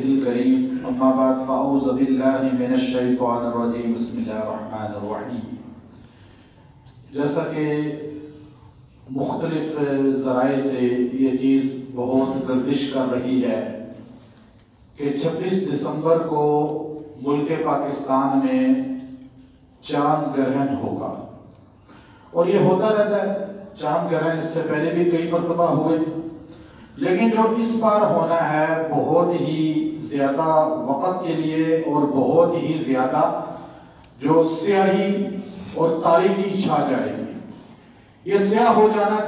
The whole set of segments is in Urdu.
الكريم اما بعد فاعوذ باللہ من الشیطان الرجیم بسم اللہ الرحمن الرحیم۔ جیسا کہ مختلف ذرائع سے یہ چیز بہت گردش کر رہی ہے کہ 26 دسمبر کو ملک پاکستان میں چاند گرہن ہوگا، اور یہ ہوتا رہتا ہے۔ چاند گرہن اس سے پہلے بھی کئی مرتبہ ہوئے، لیکن جو اس بار ہونا ہے بہت ہی زیادہ وقت کے لیے اور بہت ہی زیادہ جو سیاہی اور تاریکی چھا جائے گی۔ یہ سیاہ ہو جانا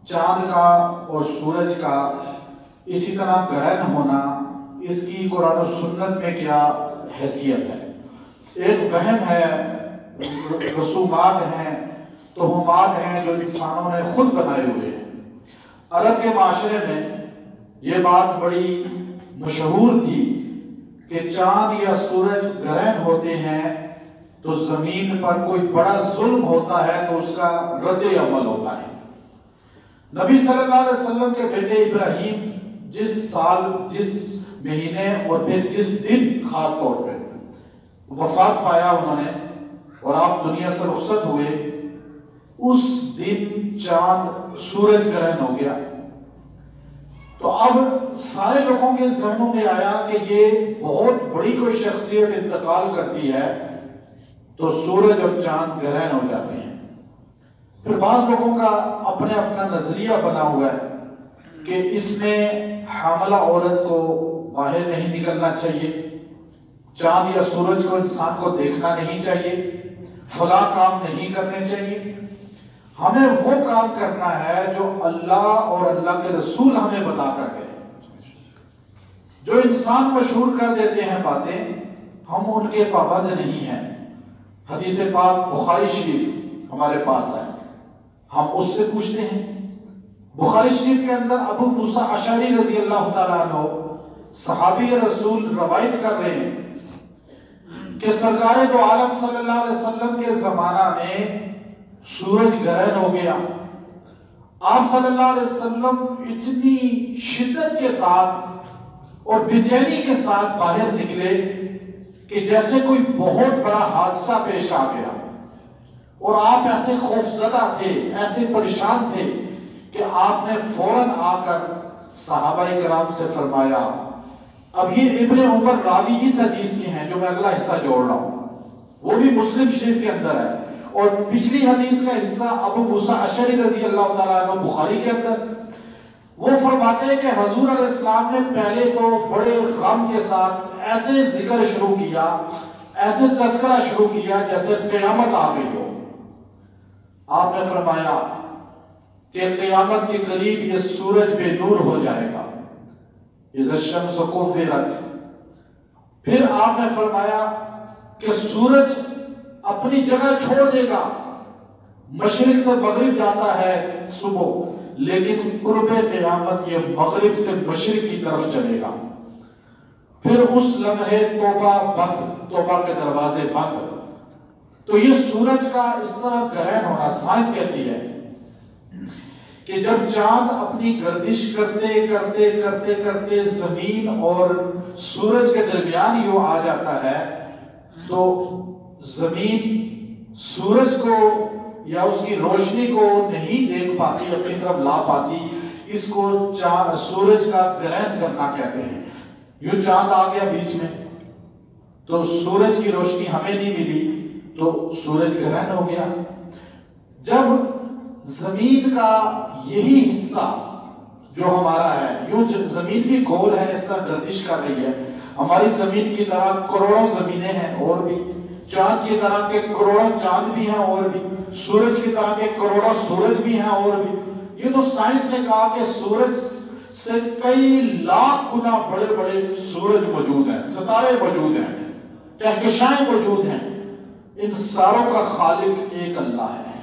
چاند کا اور سورج کا، اسی طرح گرہن ہونا، اس کی قرآن و سنت میں کیا حیثیت ہے؟ ایک وہم ہے، رسومات ہیں، توہمات ہیں جو انسانوں نے خود بنائے ہوئے ہیں۔ عرب کے معاشرے میں یہ بات بڑی مشہور تھی کہ چاند یا سورج گرہن ہوتے ہیں تو زمین پر کوئی بڑا ظلم ہوتا ہے تو اس کا رد عمل ہوتا ہے۔ نبی صلی اللہ علیہ وسلم کے بیٹے ابراہیم جس سال، جس مہینے اور پھر جس دن خاص طور پہ وفات پایا انہوں نے اور آپ دنیا سے رخصت ہوئے، اس دن چاند سورج گرہن ہو گیا۔ تو اب سارے لوگوں کے ذہنوں میں آیا کہ یہ بہت بڑی کوئی شخصیت انتقال کرتی ہے تو سورج اور چاند گرہن ہو جاتے ہیں۔ پھر بعض لوگوں کا اپنے اپنا نظریہ بنا ہوا ہے کہ اس میں حاملہ عورت کو باہر نہیں نکلنا چاہیے، چاند یا سورج کو انسان کو دیکھنا نہیں چاہیے، فلاں کام نہیں کرنے چاہیے۔ ہمیں وہ کام کرنا ہے جو اللہ اور اللہ کے رسول ہمیں بتا کر گئے۔ جو انسان مشہور کر دیتے ہیں باتیں، ہم ان کے پابند نہیں ہیں۔ حدیث پاک بخاری شریف ہمارے پاس ہے، ہم اس سے پوچھتے ہیں۔ بخاری شریف کے اندر ابو موسیٰ اشعری رضی اللہ تعالیٰ عنہ صحابی رسول روایت کر رہے ہیں کہ سرکار دو عالم صلی اللہ علیہ وسلم کے زمانہ میں سورج گرہن ہو گیا۔ آپ صلی اللہ علیہ وسلم اتنی شدت کے ساتھ اور بے چینی کے ساتھ باہر نکلے کہ جیسے کوئی بہت بڑا حادثہ پیش آ گیا، اور آپ ایسے خوفزدہ تھے، ایسے پریشان تھے کہ آپ نے فوراً آ کر صحابہ کرام سے فرمایا۔ اب یہ ابن عمر راوی اس حدیث کے ہیں جو میں اگلا حصہ جوڑ رہا ہوں، وہ بھی مسلم شریف کے اندر ہے، اور پچھلی حدیث کا حصہ ابو موسیٰ اشعری رضی اللہ تعالیٰ عنہ بخاری کے اندر۔ وہ فرماتے ہیں کہ حضور علیہ السلام نے پہلے تو بڑے غم کے ساتھ ایسے ذکر شروع کیا، ایسے تذکرہ شروع کیا جیسے قیامت آ گئی ہو۔ آپ نے فرمایا کہ قیامت کے قریب یہ سورج بے نور ہو جائے گا، اذا الشمس کورت۔ پھر آپ نے فرمایا کہ سورج اپنی جگہ چھوڑ دے گا، مشرق سے مغرب جاتا ہے صبح، لیکن قرب قیامت یہ مغرب سے مشرق کی طرف چلے گا۔ پھر اس لمحے توبہ بند، توبہ کے دروازے بند۔ تو یہ سورج کا اس طرح گرہن ہونا، سائنس کہتی ہے کہ جب چاند اپنی گردش کرتے کرتے کرتے کرتے زمین اور سورج کے درمیان یوں آ جاتا ہے تو زمین سورج کو یا اس کی روشنی کو نہیں دیکھ پاتی، اپنی طرف لا پاتی۔ اس کو سورج کا گرہن کرنا کہتے ہیں۔ یوں چاند آ گیا بیچ میں تو سورج کی روشنی ہمیں نہیں ملی تو سورج گرہن ہو گیا۔ جب زمین کا یہی حصہ جو ہمارا ہے، یوں زمین بھی گول ہے، اس طرح گردش کر رہی ہے، ہماری زمین کی طرح کروڑوں زمینیں ہیں اور بھی، چاند کی طرح کے کروڑوں چاند بھی ہیں اور بھی، سورج کی طرح کے کروڑوں سورج بھی ہیں اور بھی۔ یہ تو سائنس نے کہا کہ سورج سے کئی لاکھ گنا بڑے بڑے سورج موجود ہیں، ستارے موجود ہیں، کہکشائیں موجود ہیں۔ ان ساروں کا خالق ایک اللہ ہے۔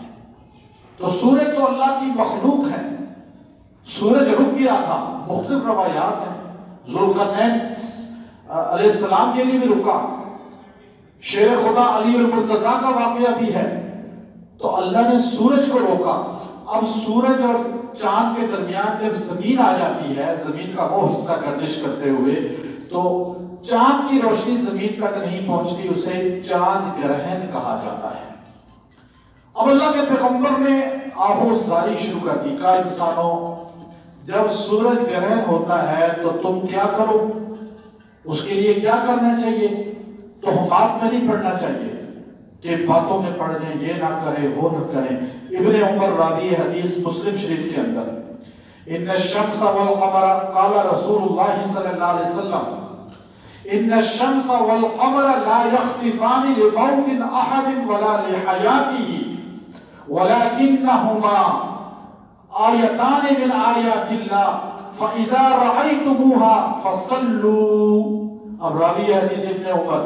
تو سورج تو اللہ کی مخلوق ہے۔ سورج رک گیا تھا، مختلف روایات ہیں، ذوالقرنین علیہ السلام کے لیے بھی رکا، شیر خدا علی المرتضیٰ کا واقعہ بھی ہے۔ تو اللہ نے سورج کو روکا۔ اب سورج اور چاند کے درمیان جب زمین آ جاتی ہے، زمین کا وہ حصہ گردش کرتے ہوئے، تو چاند کی روشنی زمین تک نہیں پہنچتی، اسے چاند گرہن کہا جاتا ہے۔ اب اللہ کے پیغمبر نے آہوزاری شروع کر دی، کہا انسانوں جب سورج گرہن ہوتا ہے تو تم کیا کرو، اس کے لیے کیا کرنا چاہیے؟ تو ہمات میں نہیں پڑھنا چاہیے کہ باتوں میں پڑھ جائیں، یہ نہ کریں وہ نہ کریں۔ ابن عمر راوی حدیث مسلم شریف کے اندر، ان الشمس والقمر، قال رسول اللہ صلی اللہ علیہ وسلم ان الشمس والقمر لا يخسفان لموت احد ولا لحياته ولكنهما آیتان من آیات اللہ فاذا رأيتموها فصلوا۔ اب راوی حدیث ابن عمر،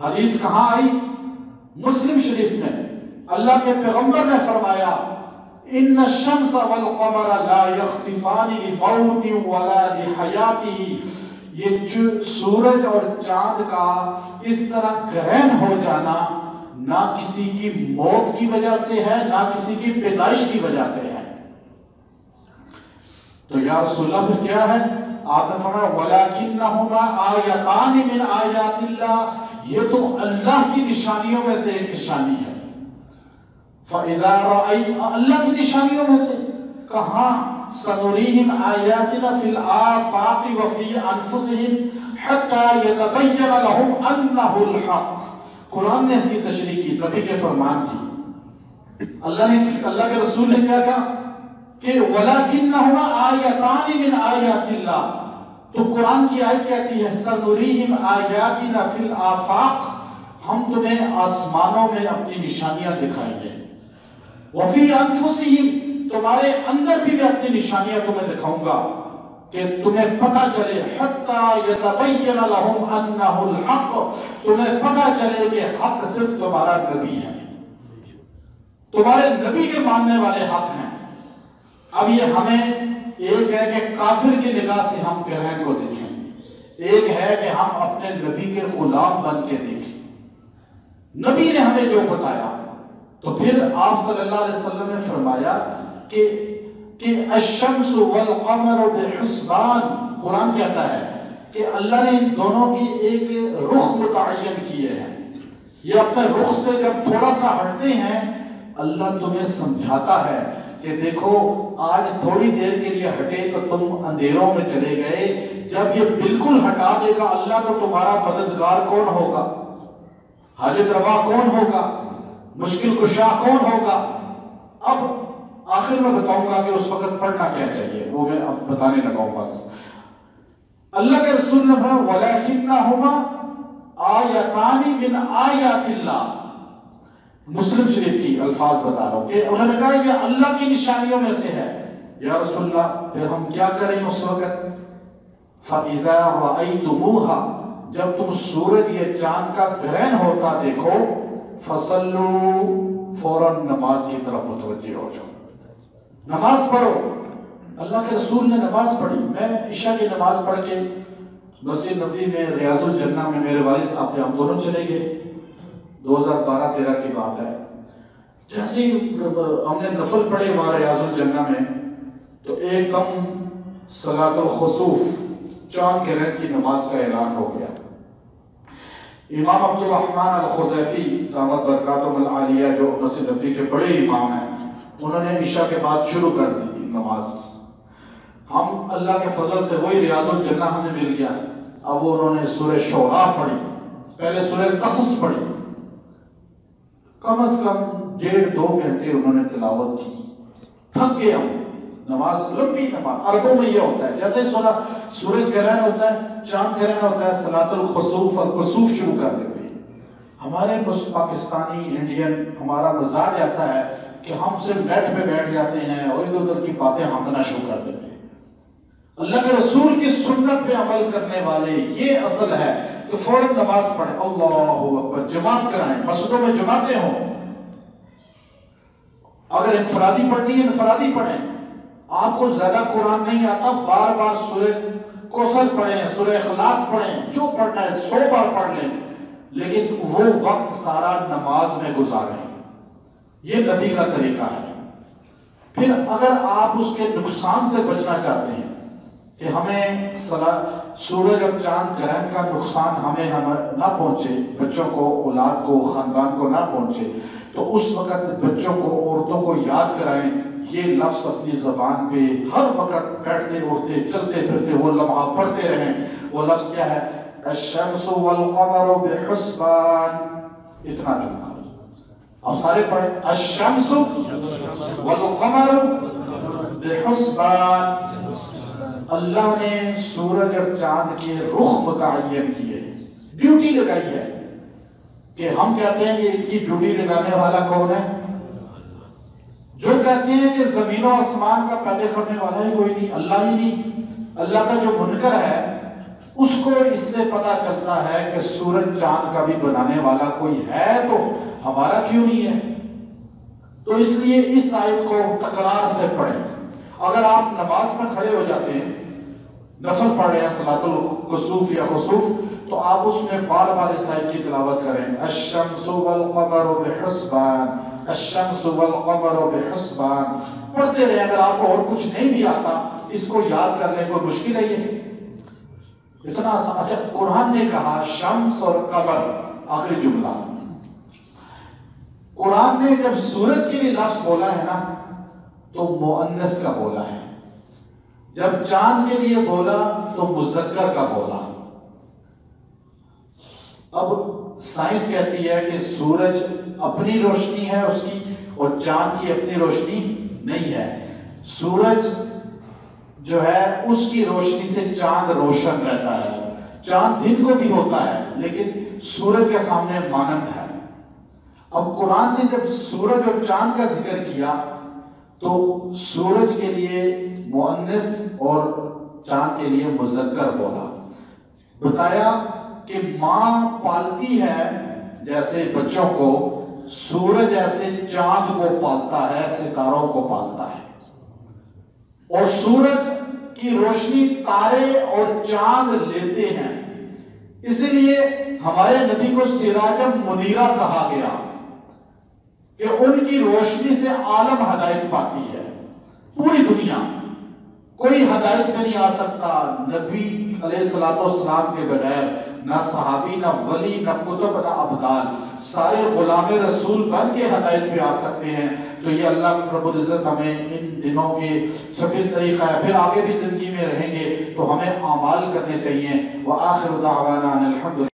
حدیث کہاں آئی؟ مسلم شریف میں۔ اللہ کے پیغمبر نے فرمایا ان الشمس والقمر لا يخسفان لموت ولا لحیاته، یہ جو سورج اور چاند کا اس طرح گرہن ہو جانا نہ کسی کی موت کی وجہ سے ہے نہ کسی کی پیدائش کی وجہ سے ہے۔ تو یا رسول اللہ پھر کیا ہے؟ آپ نے فرمایا وَلَكِنَّهُمَا آیَتَانِ مِنْ آیَاتِ اللَّهِ، یہ تو اللہ کی نشانیوں میں سے ایک نشانی ہے۔ فَإِذَا رَأَيْتَ، اللہ کی نشانیوں میں سے کہاں؟ سَنُرِيهِمْ آیَاتِنَا فِي الْآفَاقِ وَفِي أَنفُسِهِمْ حَتَّى يَتَبَيَّنَ لَهُمْ أَنَّهُ الْحَقُّ۔ قرآن نے اس کی تشریح کی، نبی کے فرمان کی۔ اللہ کے رسول نے کیا کہا کہ وَلَكِنَّهُمَا آیَتَانِ مِنْ آیَاتِ اللَّهِ، تو قرآن کی آیت کہتی ہے سَنُرِيهِمْ آیَاتِنَا فِي الْآفَاقِ، ہم تمہیں آسمانوں میں اپنی نشانیاں دکھائیں گے، وَفِي أَنفُسِهِمْ، تمہارے اندر بھی میں اپنی نشانیاں تمہیں دکھاؤں گا کہ تمہیں پتہ چلے، حَتَّى يَتَبَيَّنَ لَهُمْ أَنَّهُ الْحَقُّ، تمہیں پتہ چلے کہ حق صرف تمہارا نبی ہے، تمہارے نبی کے ماننے والے حق ہیں۔ اب یہ ہمیں ایک ہے کہ کافر کی نگاہ سے ہم گرہن کو دیکھیں، ایک ہے کہ ہم اپنے نبی کے غلام بن کے دیکھیں۔ نبی نے ہمیں جو بتایا، تو پھر آپ صلی اللہ علیہ وسلم نے فرمایا کہ الشمس والقمر بحسبان، قرآن کہتا ہے کہ اللہ نے ان دونوں کی ایک رخ متعین کیے ہیں، یہ اپنے رخ سے جب تھوڑا سا ہٹتے ہیں اللہ تمہیں سمجھاتا ہے کہ دیکھو آج تھوڑی دیر کے لیے ہٹے تو تم اندھیروں میں چلے گئے، جب یہ بالکل ہٹا دے گا اللہ تو تمہارا مددگار کون ہوگا، حاجت روا کون ہوگا، مشکل کشا کون ہوگا۔ اب آخر میں بتاؤں گا کہ اس وقت پڑھنا کیا چاہیے، وہ میں اب بتانے لگا ہوں بس۔ اللہ کے رسول نے فرمایا وَلَكِنَّهُمَا آیَتَانِ مِنْ آیَاتِ اللَّهِ، مسلم شریف کی الفاظ بتا رہا ہوں کہ انہوں نے کہا یہ اللہ کی نشانیوں میں سے ہے۔ یا رسول اللہ پھر ہم کیا کریں اس وقت؟ فَإِذَا رَأَيْتُمُوهَا، جب تم سورج یا چاند کا گرہن ہوتا دیکھو، فَصَلُّوا، فوراً نماز کی طرف متوجہ ہو جاؤ، نماز پڑھو۔ اللہ کے رسول نے نماز پڑھی۔ میں عشاء کی نماز پڑھ کے مسجد نبوی میں ریاض الجنہ میں میرے والد صاحب تھے، ہم دونوں چلے گئے، 2012-13 کی بات ہے۔ جیسے ہی ہم نے نفل پڑھے وہاں ریاض الجنہ میں، تو ایک دم صلاۃ الخسوف، چاند گرہن کی نماز کا اعلان ہو گیا۔ امام عبد الرحمن الخزیفی دامت برکاتہم العالیہ جو مسجد نبوی کے بڑے امام ہیں، انہوں نے عشاء کے بعد شروع کر دی نماز۔ ہم اللہ کے فضل سے وہی ریاض الجنہ ہمیں مل گیا۔ اب وہ انہوں نے سورہ شعراء پڑھی، پہلے سورہ قصص پڑھی، کم از کم 1.5-2 گھنٹے انہوں نے تلاوت کی۔ تھک گئے ہم، نماز لمبی نماز، عربوں میں یہ ہوتا ہے جیسے سورج گرہن ہوتا ہے، چاند گرہن ہوتا ہے، صلاۃ الخسوف اور کسوف شروع کر دیتے ہیں۔ ہمارے پاکستانی انڈین ہمارا مزاج ایسا ہے کہ ہم صرف نیٹ پہ بیٹھ جاتے ہیں اور ادھر ادھر کی باتیں ہانکنا شروع کر دیتے ہیں۔ اللہ کے رسول کی سنت پہ عمل کرنے والے یہ اصل ہے کہ فوراً نماز پڑھیں، اللہ اکبر، جماعت کرائیں، مسجدوں میں جماعتیں ہوں۔ اگر انفرادی پڑھنی ہے انفرادی پڑھیں، آپ کو زیادہ قرآن نہیں آتا بار بار سورہ کوثر پڑھیں، سورہ اخلاص پڑھیں، جو پڑھنا ہے 100 بار پڑھ لیں، لیکن وہ وقت سارا نماز میں گزاریں۔ یہ نبی کا طریقہ ہے۔ پھر اگر آپ اس کے نقصان سے بچنا چاہتے ہیں کہ ہمیں سورج اور چاند گرہن کا نقصان ہمیں نہ پہنچے، بچوں کو، اولاد کو، خاندان کو نہ پہنچے، تو اس وقت بچوں کو، عورتوں کو یاد کرائیں یہ لفظ اپنی زبان پہ ہر وقت بیٹھتے اٹھتے چلتے پھرتے وہ لمحہ پڑھتے رہیں۔ وہ لفظ کیا ہے؟ الشمس والقمر بحسبان، اتنا جملہ اب سارے پڑھیں، الشمس والقمر بحسبان، اللہ نے سورج اور چاند کے رخ متعین کیے، ڈیوٹی لگائی ہے کہ ہم کہتے ہیں کہ ان کی ڈیوٹی لگانے والا کون ہے؟ جو کہتے ہیں کہ زمین و آسمان کا پیدا کرنے والا ہی کوئی نہیں، اللہ ہی نہیں، اللہ کا جو منکر ہے اس کو اس سے پتا چلتا ہے کہ سورج چاند کا بھی بنانے والا کوئی ہے تو ہمارا کیوں نہیں ہے؟ تو اس لیے اس آیت کو تکرار سے پڑھیں۔ اگر آپ نماز میں کھڑے ہو جاتے ہیں، نفل پڑھ رہے ہیں صلاۃ الکسوف یا خسوف، تو آپ اس میں بار بار اس آیت کی تلاوت کریں، الشمس والقمر بحسبان، الشمس والقمر بحسبان، پڑھتے رہیں۔ اگر آپ کو اور کچھ نہیں بھی آتا، اس کو یاد کرنے کو مشکل ہے یہ اتنا آسان۔ اچھا، قرآن نے کہا شمس اور قمر، آخری جملہ، قرآن نے جب سورج کے لیے لفظ بولا ہے نا تو مؤنث کا بولا ہے، جب چاند کے لیے بولا تو مذکر کا بولا۔ اب سائنس کہتی ہے کہ سورج اپنی روشنی ہے اس کی، اور چاند کی اپنی روشنی نہیں ہے۔ سورج جو ہے اس کی روشنی سے چاند روشن رہتا ہے، چاند دن کو بھی ہوتا ہے لیکن سورج کے سامنے مانند ہے۔ اب قرآن نے جب سورج اور چاند کا ذکر کیا تو سورج کے لیے مؤنث اور چاند کے لیے مذکر بولا، بتایا کہ ماں پالتی ہے جیسے بچوں کو، سورج ایسے چاند کو پالتا ہے، ستاروں کو پالتا ہے، اور سورج کی روشنی تارے اور چاند لیتے ہیں، اس لیے ہمارے نبی کو سراجا منیرہ کہا گیا کہ ان کی روشنی سے عالم ہدایت پاتی ہے۔ پوری دنیا کوئی ہدایت میں نہیں آ سکتا نبی علیہ السلام کے بغیر، نہ صحابی، نہ ولی، نہ کتب، نہ ابدال، سارے غلام رسول بن کے ہدایت پہ آ سکتے ہیں۔ تو یہ اللہ رب العزت ہمیں ان دنوں کے 26 تاریخ ہے، پھر آگے بھی زندگی میں رہیں گے تو ہمیں اعمال کرنے چاہیے۔ وآخر دعوانا الحمد